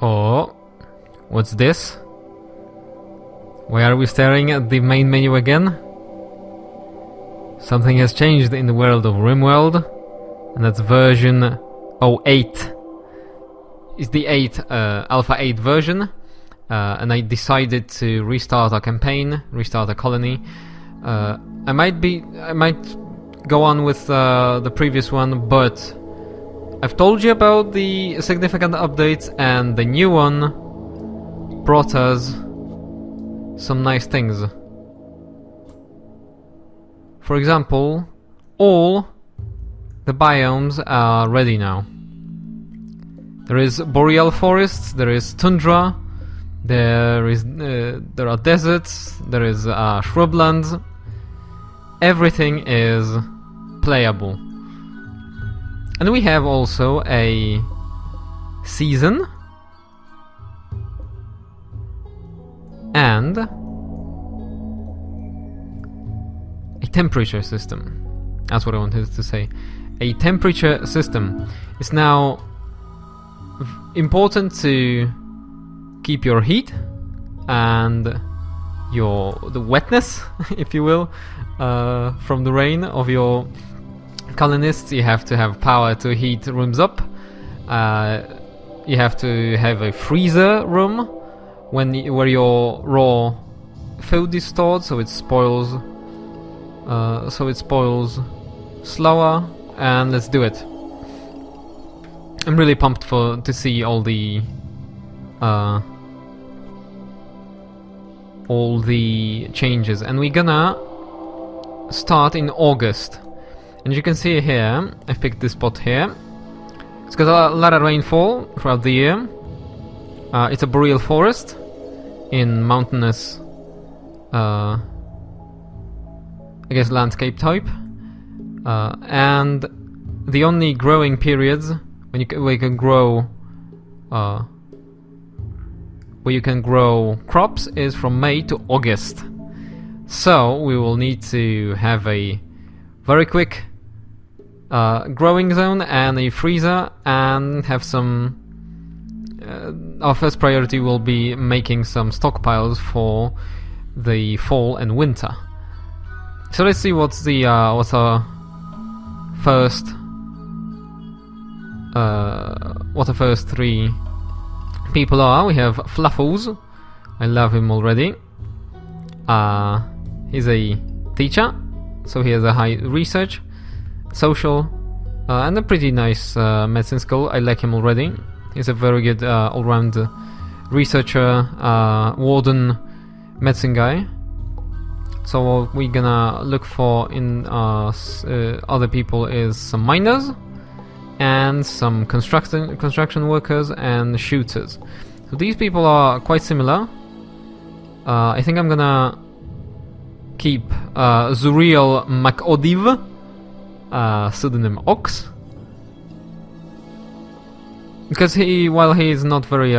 Oh, what's this? Why are we staring at the main menu again? Something has changed in the world of Rimworld, and that's version 08. It's the Alpha 8 version, and I decided to restart a campaign, restart a colony. I might go on with the previous one, but I've told you about the significant updates, and the new one brought us some nice things. For example, all the biomes are ready now. There is boreal forests, there is tundra, there are deserts, there is shrublands. Everything is playable. And we have also a season and a temperature system. That's what I wanted to say. A temperature system. It's now important to keep your heat and the wetness, if you will, from the rain of your colonists. You have to have power to heat rooms up. You have to have a freezer room where your raw food is stored, so it spoils slower. And let's do it. I'm really pumped to see all the changes, and we're gonna start in August. And you can see here, I've picked this spot here. It's got a lot of rainfall throughout the year. It's a boreal forest in mountainous, I guess, landscape type. And the only growing periods where you can grow crops is from May to August. So we will need to have a very quick growing zone and a freezer, and have some. Our first priority will be making some stockpiles for the fall and winter. So let's see what's our first. What the first three people are. We have Fluffles. I love him already. He's a teacher, so he has a high research, social, and a pretty nice medicine skill. I like him already. He's a very good all-round researcher, warden, medicine guy. So what we're gonna look for in other people is some miners and some construction workers and shooters. So these people are quite similar. I think I'm gonna keep Zuriel MacOdiv, pseudonym Ox, because while he is not very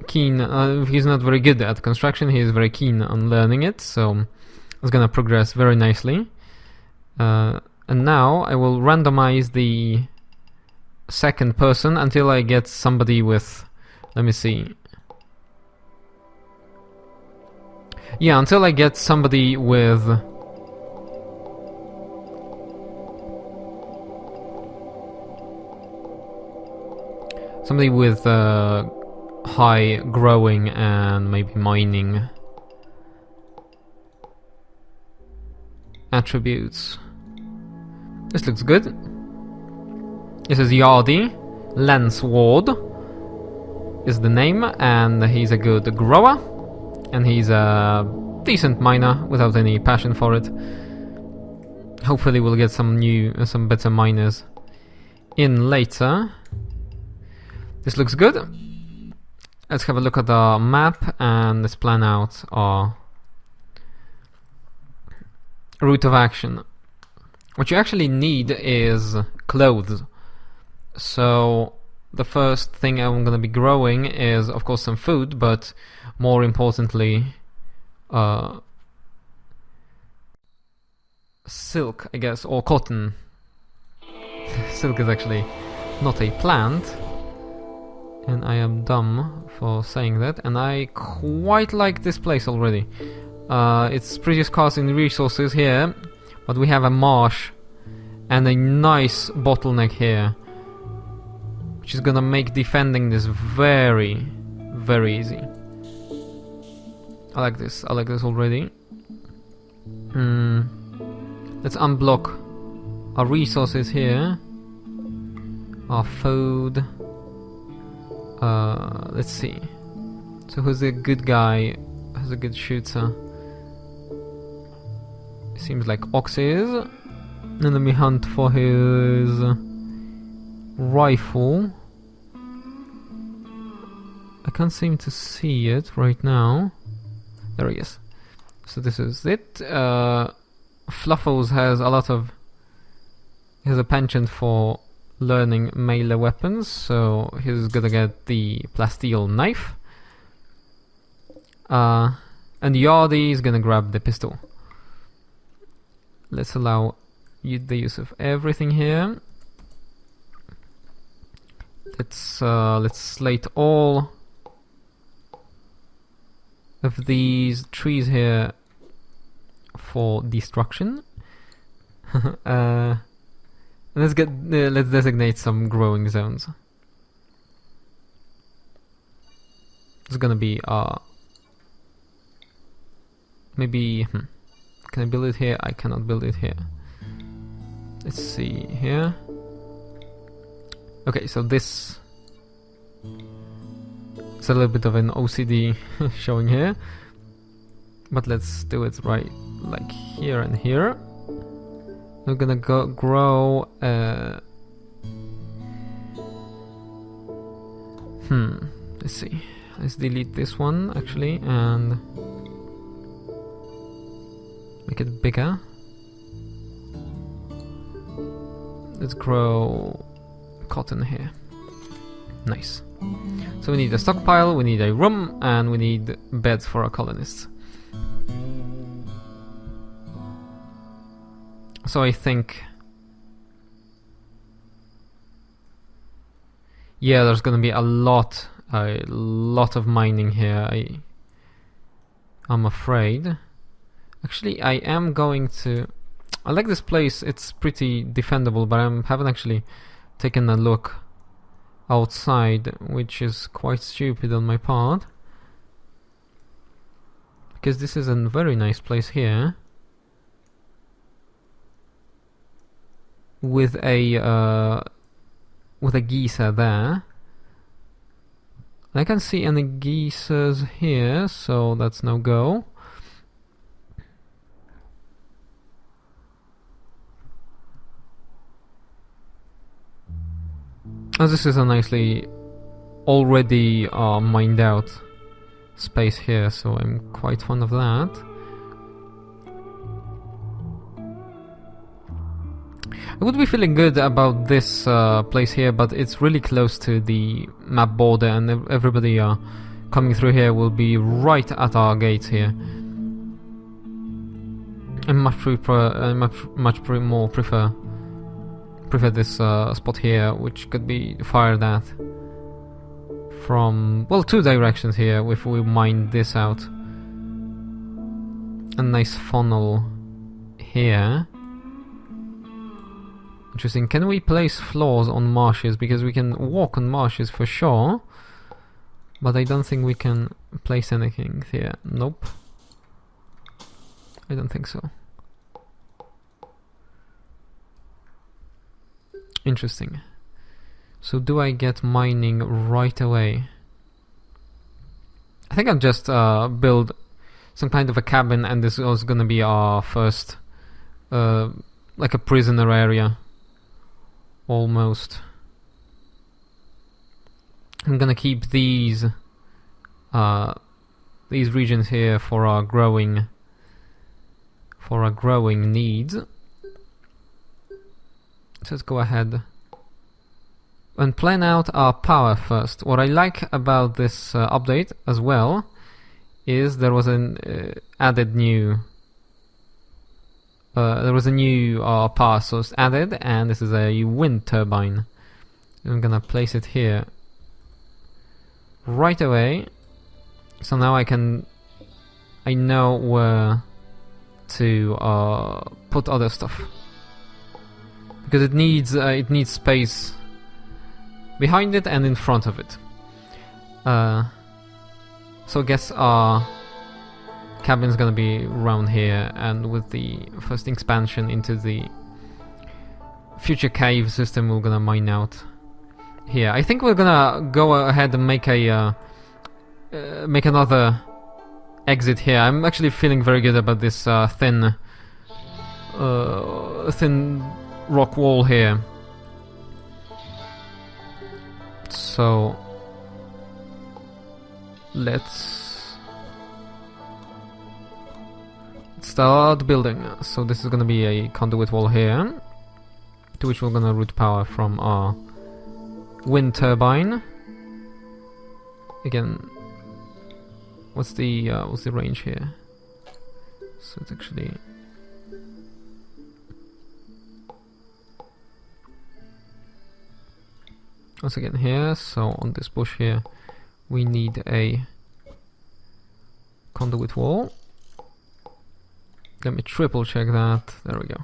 keen, he's not very good at construction, he is very keen on learning it, so it's gonna progress very nicely. And now I will randomize the second person until I get somebody with, let me see. Yeah, until I get somebody with high growing and maybe mining attributes. This looks good. This is Yardi. Lance Ward is the name, and he's a good grower, and he's a decent miner without any passion for it. Hopefully we'll get some better miners in later. This looks good. Let's have a look at our map and let's plan out our route of action. What you actually need is clothes. So the first thing I'm going to be growing is, of course, some food, but more importantly, silk, I guess, or cotton. Silk is actually not a plant. And I am dumb for saying that, and I quite like this place already. It's pretty scarce in resources here, but we have a marsh and a nice bottleneck here, which is gonna make defending this very, very easy. I like this already. Let's unblock our resources here. Our food. Let's see. So who's a good guy? Who's a good shooter? Seems like Ox is. And let me hunt for his rifle. I can't seem to see it right now. There he is. So this is it. Fluffles has a lot of... He has a penchant for learning melee weapons, so he's gonna get the plasteel knife. And Yardy is gonna grab the pistol. Let's allow the use of everything here. Let's slate all of these trees here for destruction. Let's designate some growing zones. It's gonna be maybe can I build it here? I cannot build it here. Let's see here. Okay, so this it's a little bit of an OCD showing here, but let's do it right, like here and here. We're gonna grow. Let's see. Let's delete this one actually and make it bigger. Let's grow cotton here. Nice. So we need a stockpile, we need a room, and we need beds for our colonists. So I think... Yeah, there's gonna be a lot of mining here, I'm afraid. Actually, I am going to... I like this place, it's pretty defendable, but I haven't actually taken a look outside, which is quite stupid on my part. Because this is a very nice place here. With a geezer there. I can't see any geezers here, so that's no go. As this is a nicely already mined out space here, so I'm quite fond of that. I would be feeling good about this place here, but it's really close to the map border, and everybody coming through here will be right at our gates here. I much more prefer this spot here, which could be fired at from, well, two directions here if we mine this out. A nice funnel here. Interesting. Can we place floors on marshes? Because we can walk on marshes for sure, but I don't think we can place anything here. Nope. I don't think so. Interesting. So do I get mining right away? I think I'll just build some kind of a cabin, and this is gonna be our first like a prisoner area. Almost. I'm gonna keep these regions here for our growing needs. So let's go ahead and plan out our power first. What I like about this update as well is there was an added new power source added, and this is a wind turbine. I'm gonna place it here right away. So now I know where to put other stuff, because it needs space behind it and in front of it. So I guess our cabin's gonna be around here, and with the first expansion into the future cave system, we're gonna mine out here. I think we're gonna go ahead and make another exit here. I'm actually feeling very good about this thin rock wall here. So let's start building. So this is gonna be a conduit wall here, to which we're gonna route power from our wind turbine. Again, what's the range here? So it's actually once again here. So on this bush here, we need a conduit wall. Let me triple check that. There we go.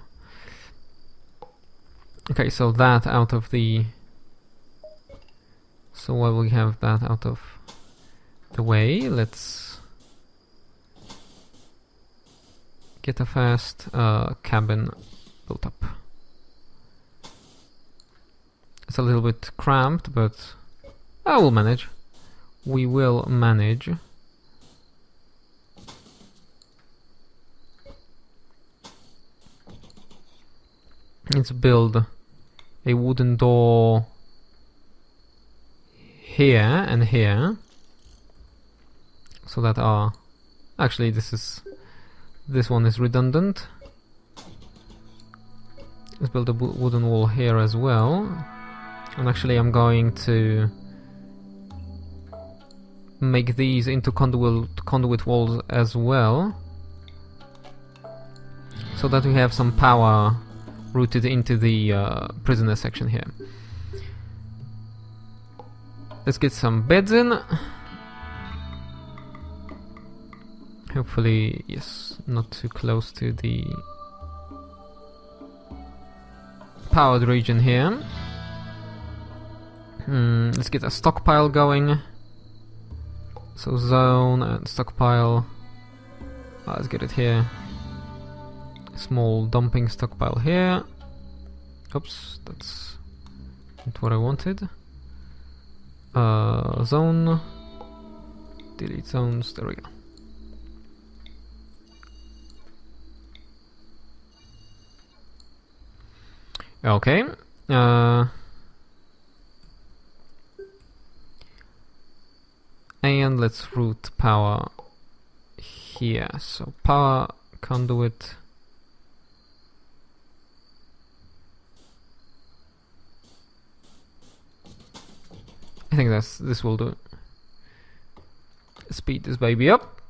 Okay, so that out of the... So while we have that out of the way, let's get a fast cabin built up. It's a little bit cramped, but I will manage. We will manage. Let's build a wooden door here and here, so that our... Actually, this one is redundant. Let's build a wooden wall here as well. And actually, I'm going to make these into conduit walls as well, so that we have some power routed into the prisoner section here. Let's get some beds in. Hopefully, yes, not too close to the powered region here. Let's get a stockpile going. So zone and stockpile. Let's get it here. Small dumping stockpile here. Oops, that's not what I wanted. Zone. Delete zones. There we go. Okay. And let's route power here. So power conduit. I think this will do. Speed this baby up.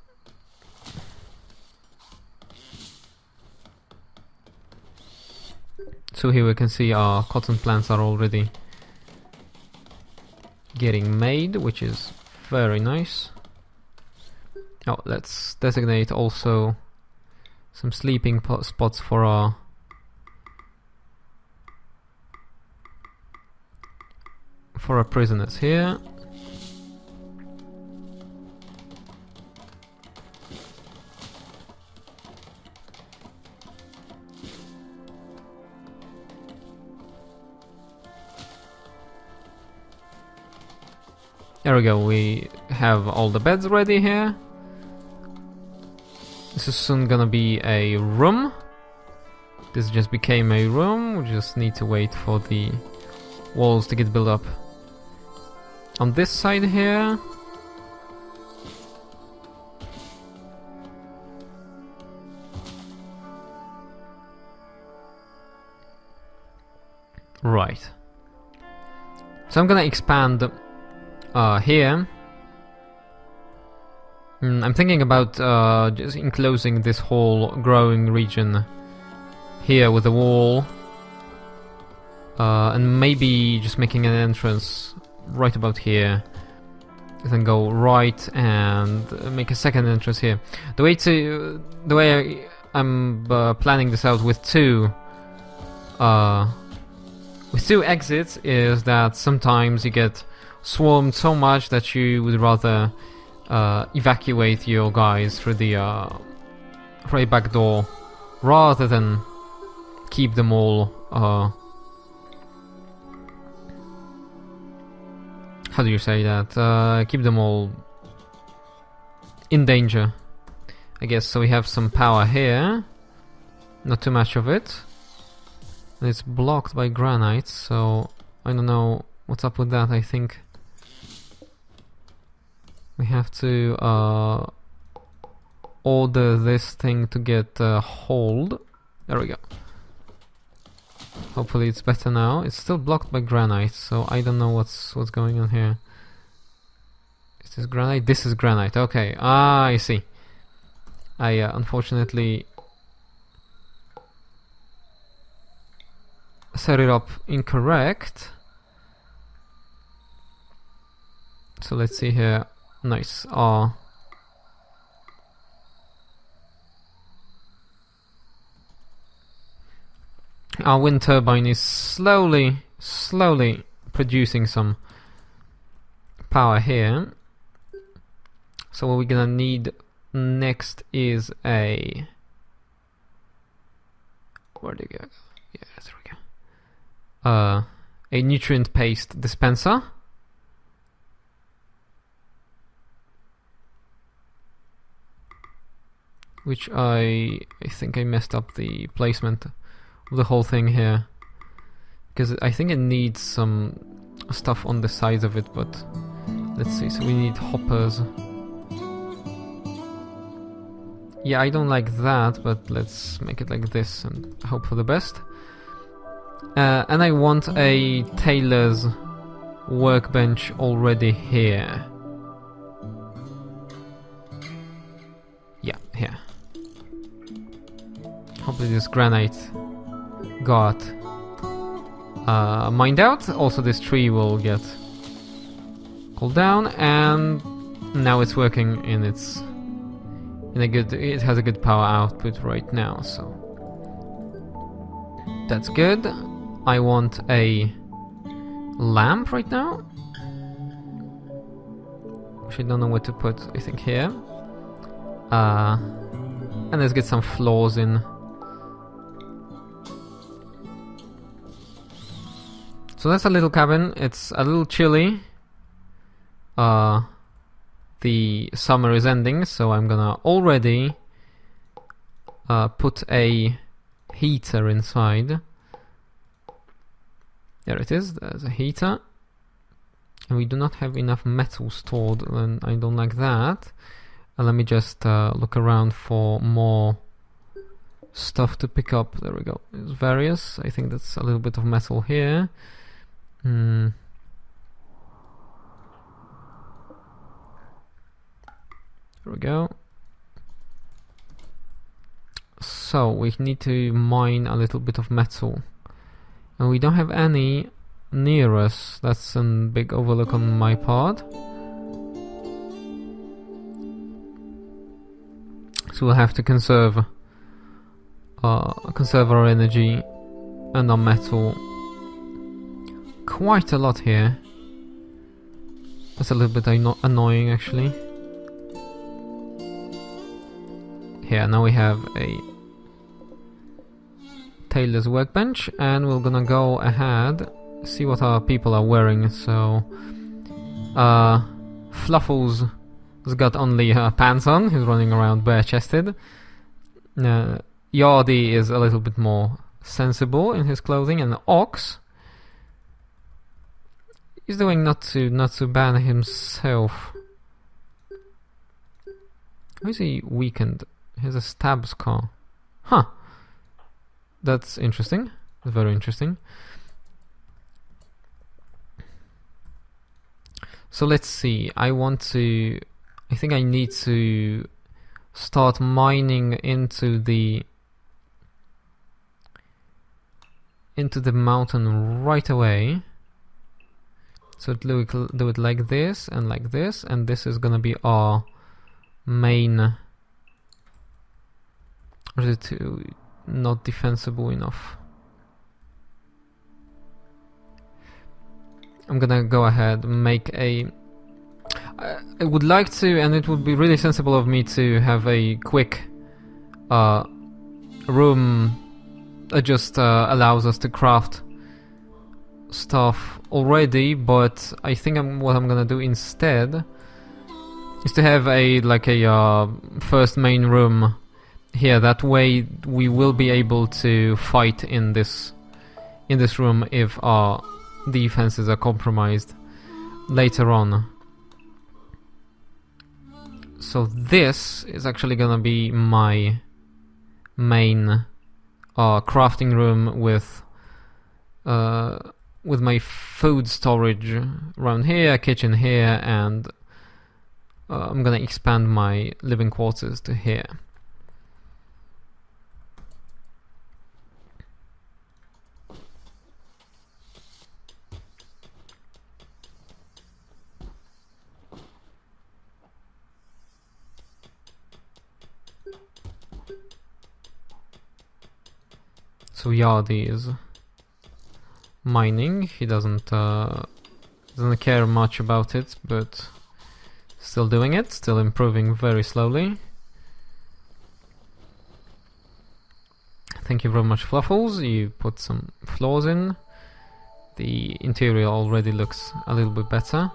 So here we can see our cotton plants are already getting made, which is very nice. Oh, let's designate also some sleeping spots for our prisoners here. There we go, we have all the beds ready here. This is soon gonna be a room. This just became a room, we just need to wait for the walls to get built up. On this side here, right. So I'm gonna expand here. I'm thinking about just enclosing this whole growing region here with a wall, and maybe just making an entrance right about here, then go right and make a second entrance here. The way I'm planning this out with two exits is that sometimes you get swarmed so much that you would rather evacuate your guys through the back door rather than keep them all how do you say that? Keep them all in danger, I guess. So we have some power here, not too much of it, and it's blocked by granite, so I don't know what's up with that. I think we have to order this thing to get hold. There we go. Hopefully it's better now. It's still blocked by granite, so I don't know what's going on here. Is this granite? This is granite. Okay. Ah, I see. I unfortunately set it up incorrect. So let's see here. Nice. Our wind turbine is slowly producing some power here. So what we're gonna need next is a... Where do you go? Yeah, there we go. A nutrient paste dispenser. Which I think I messed up the placement of the whole thing here, because I think it needs some stuff on the sides of it, but let's see. So we need hoppers. Yeah, I don't like that, but let's make it like this and hope for the best. And I want a tailor's workbench already here. Yeah, here. Hopefully this granite got mined out. Also this tree will get cooled down, and now it's working in its it has a good power output right now, so that's good. I want a lamp right now, which I don't know where to put. I think here. And let's get some floors in. So that's a little cabin. It's a little chilly. The summer is ending, so I'm gonna already put a heater inside. There it is. There's a heater. And we do not have enough metal stored, and I don't like that. Let me just look around for more stuff to pick up. There we go. There's various. I think that's a little bit of metal here. There we go. So we need to mine a little bit of metal, and we don't have any near us. That's a big overlook on my part. So we'll have to conserve our energy and our metal quite a lot here. That's a little bit annoying actually. Here, now we have a tailor's workbench, and we're gonna go ahead, see what our people are wearing. So Fluffles has got only pants on. He's running around bare-chested. Yardy is a little bit more sensible in his clothing, and Ox, he's doing not too bad himself. Why is he weakened? He has a stab scar. Huh. That's interesting. That's very interesting. So let's see. I think I need to start mining into the mountain right away. So do it like this, and this is gonna be our main. Or is it not defensible enough? I'm gonna go ahead and make a... I would like to, and it would be really sensible of me to have a quick room that just allows us to craft stuff already, but I think what I'm gonna do instead is to have a first main room here. That way we will be able to fight in this room if our defenses are compromised later on. So this is actually gonna be my main crafting room with my food storage around here, kitchen here, and I'm gonna expand my living quarters to here. So Yardi is mining. He doesn't care much about it, but still doing it, still improving very slowly. Thank you very much, Fluffles. You put some floors in. The interior already looks a little bit better.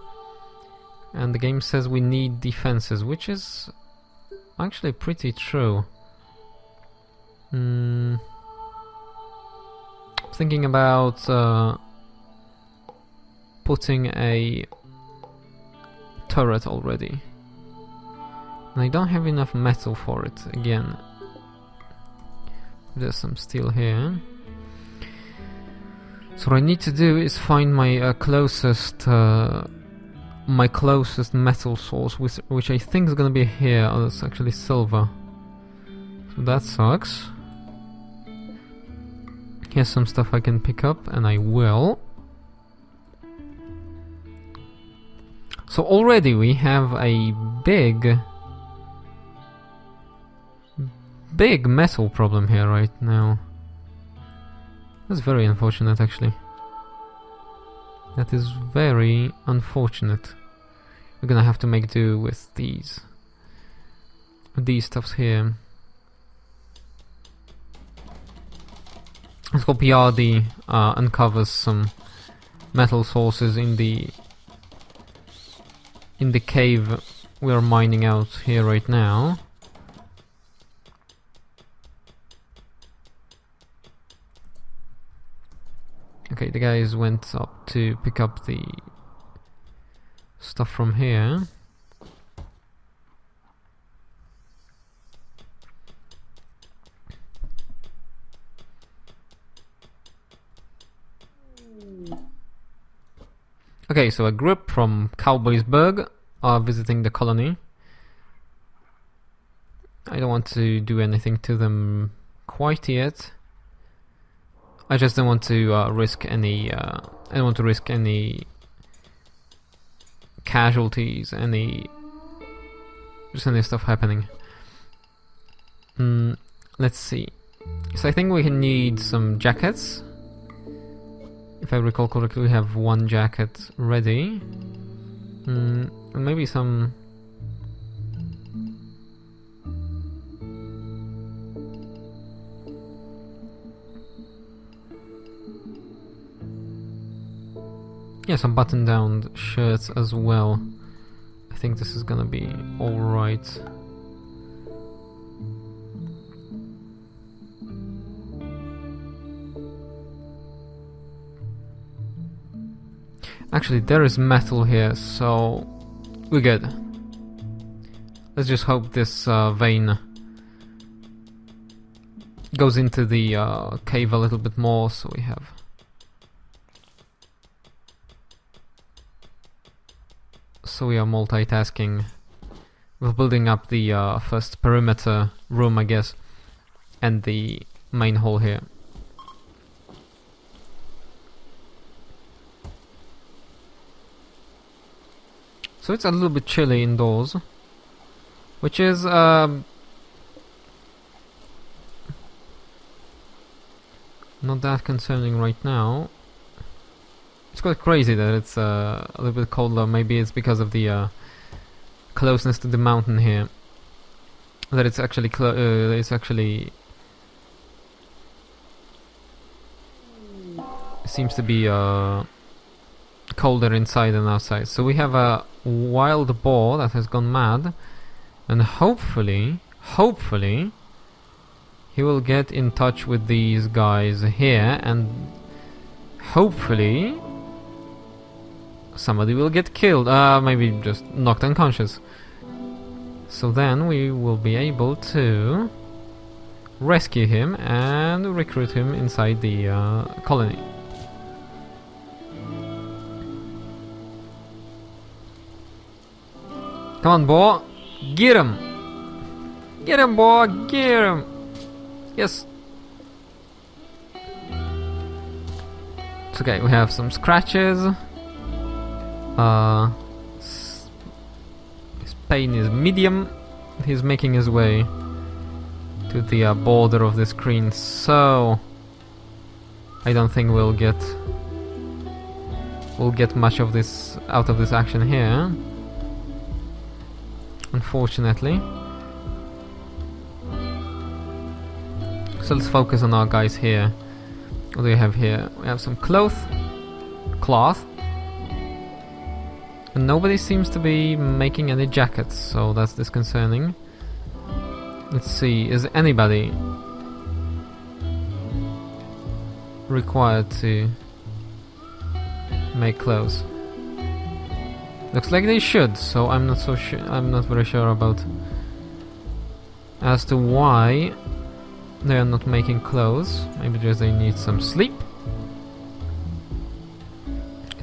And the game says we need defenses, which is actually pretty true. Thinking about putting a turret already, and I don't have enough metal for it again. There's some steel here, so what I need to do is find my closest metal source, which I think is gonna be here. Oh, that's actually silver, so that sucks. Here's some stuff I can pick up, and I will. So already we have a big metal problem here right now. That's very unfortunate, actually. That is very unfortunate. We're gonna have to make do with these stuffs here. Let's hope Yardi uncovers some metal sources in the cave we are mining out here right now. Okay, the guys went up to pick up the stuff from here. Okay, so a group from Cowboysburg are visiting the colony. I don't want to do anything to them quite yet. I just don't want to risk any. I don't want to risk any casualties, just any stuff happening. Let's see. So I think we can need some jackets. If I recall correctly, we have one jacket ready. And maybe some... yeah, some button-down shirts as well. I think this is gonna be alright. Actually, there is metal here, so we're good. Let's just hope this vein goes into the cave a little bit more, so we have... So we are multitasking. We're building up the first perimeter room, I guess, and the main hall here. So it's a little bit chilly indoors, which is not that concerning right now. It's quite crazy that it's a little bit colder. Maybe it's because of the closeness to the mountain here. That it's actually seems to be colder inside than outside. So we have a wild boar that has gone mad, and hopefully he will get in touch with these guys here, and hopefully somebody will get killed, maybe just knocked unconscious. So then we will be able to rescue him and recruit him inside the colony. Come on, boy! Get him! Get him, boy! Get him! Yes! It's okay, we have some scratches. His pain is medium. He's making his way to the border of the screen, so I don't think we'll get much of this out of this action here, unfortunately. So let's focus on our guys here. What do we have here? We have some cloth, and nobody seems to be making any jackets, so that's disconcerting. Let's see, is anybody required to make clothes? Looks like they should, so I'm not so sure. I'm not very sure about as to why they are not making clothes. Maybe just they need some sleep.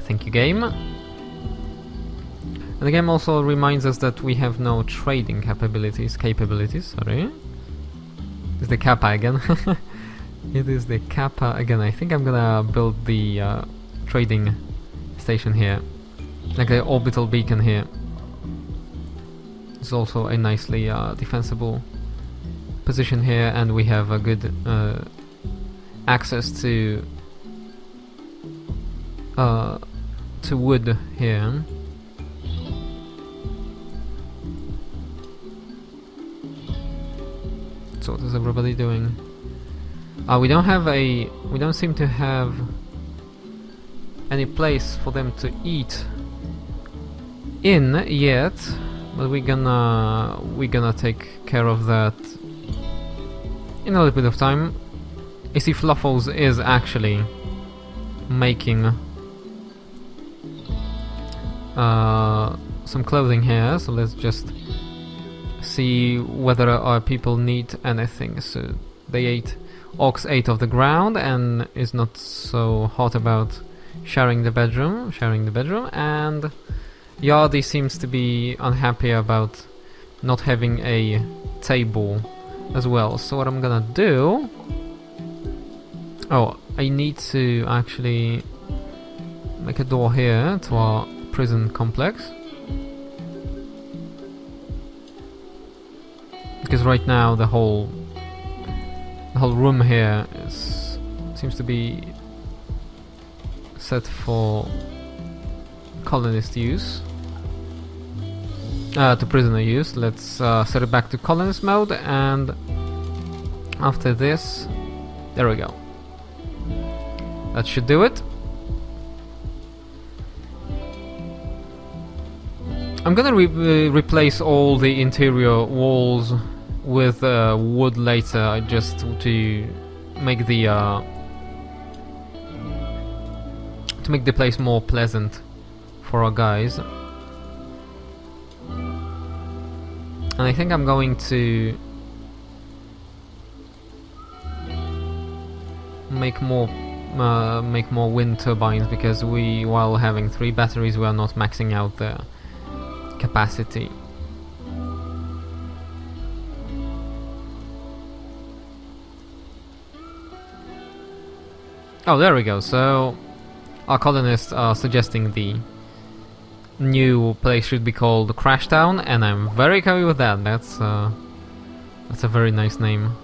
Thank you, game. And the game also reminds us that we have no trading capabilities. Sorry. It's the Kappa again. It is the Kappa again. I think I'm gonna build the trading station here, like an orbital beacon here. It's also a nicely defensible position here, and we have a good access to wood here. So what is everybody doing? We don't seem to have any place for them to eat in yet, but we're gonna take care of that in a little bit of time. I see Fluffles is actually making some clothing here, so let's just see whether our people need anything. So they ate, Ox ate off the ground and is not so hot about sharing the bedroom, and Yardi seems to be unhappy about not having a table as well. So what I'm gonna do, I need to actually make a door here to our prison complex, because right now the whole room here seems to be set for colonist use, to prisoner use. Let's set it back to colonist mode, and after this, there we go. That should do it. I'm gonna replace all the interior walls with wood later, just to make the place more pleasant for our guys. And I think I'm going to make more wind turbines, because while having 3 batteries, we are not maxing out the capacity. Oh, there we go. So our colonists are suggesting the new place should be called Crash Town, and I'm very happy with that. That's a very nice name.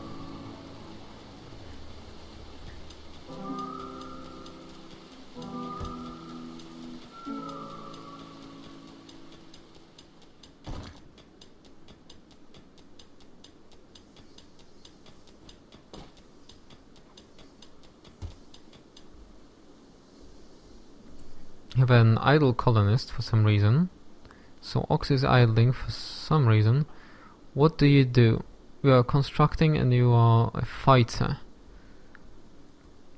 You have an idle colonist for some reason. So Ox is idling for some reason. What do? You are constructing and you are a fighter.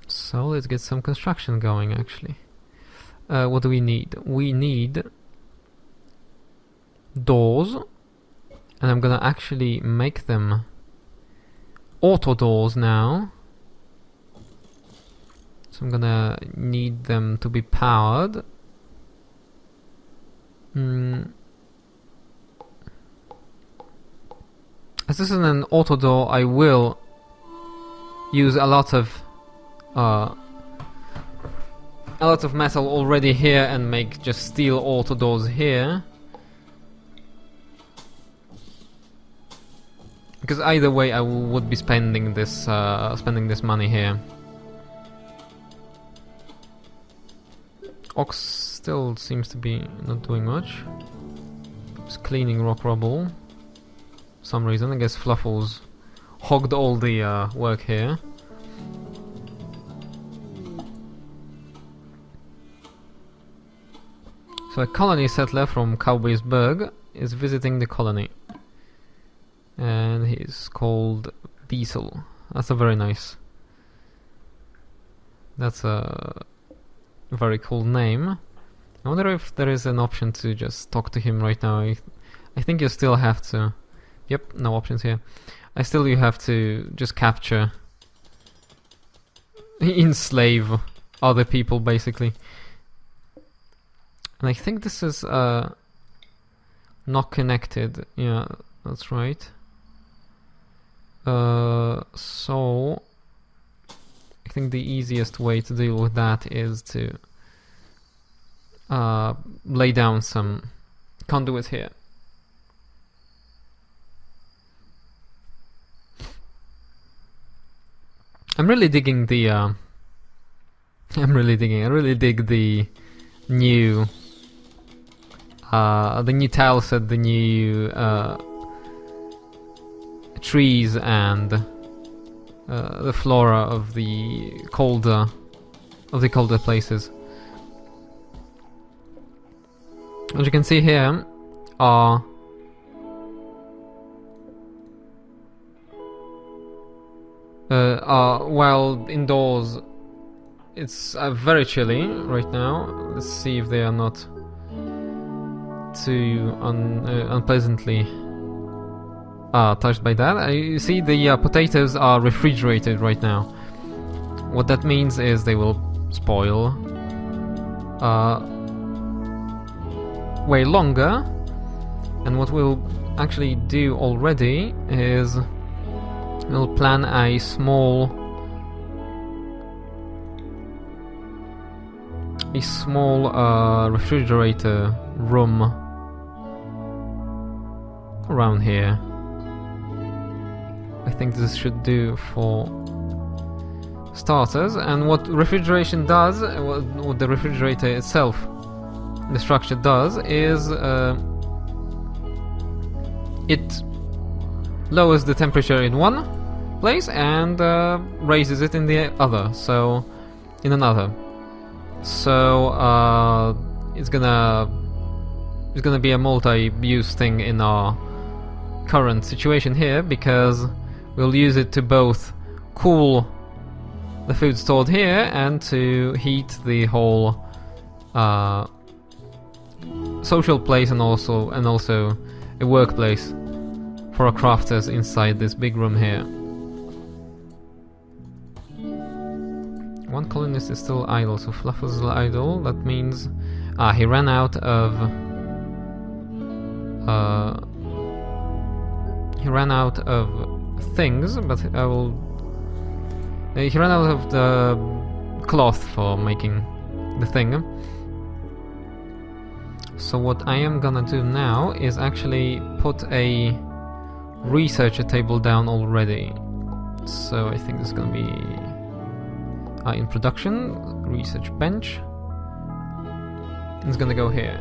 So let's get some construction going actually. What do we need? We need doors. And I'm gonna actually make them auto doors now. So I'm gonna need them to be powered. As this is an auto door, I will use a lot of metal already here and make just steel auto doors here. Because either way, I would be spending this money here. Ox still seems to be not doing much. Just cleaning rock rubble. For some reason, I guess Fluffles hogged all the work here. So a colony settler from Cowboysburg is visiting the colony. And he's called Diesel. That's a very nice. That's a very cool name. I wonder if there is an option to just talk to him right now. I think you still have to. Yep, no options here. You have to just capture, enslave other people basically. And I think this is not connected. Yeah, that's right. So I think the easiest way to deal with that is to lay down some conduit here. I'm really digging the I really dig the new tile set, the new trees and the flora of the colder places. As you can see here are while indoors it's very chilly right now. Let's see if they are not too unpleasantly touched by that. You see the potatoes are refrigerated right now. What that means is they will spoil way longer, and what we'll actually do already is we'll plan a small refrigerator room around here. I think this should do for starters. And what refrigeration does, what the refrigerator itself, the structure does, is it lowers the temperature in one place and raises it in the other. So in another. So it's gonna be a multi-use thing in our current situation here, because we'll use it to both cool the food stored here and to heat the whole social place and also a workplace for our crafters inside this big room here. One colonist is still idle, so Fluffles is idle. That means he ran out of things, but he ran out of the cloth for making the thing. So what I am gonna do now is actually put a researcher table down already. So I think this is gonna be in production, research bench. It's gonna go here.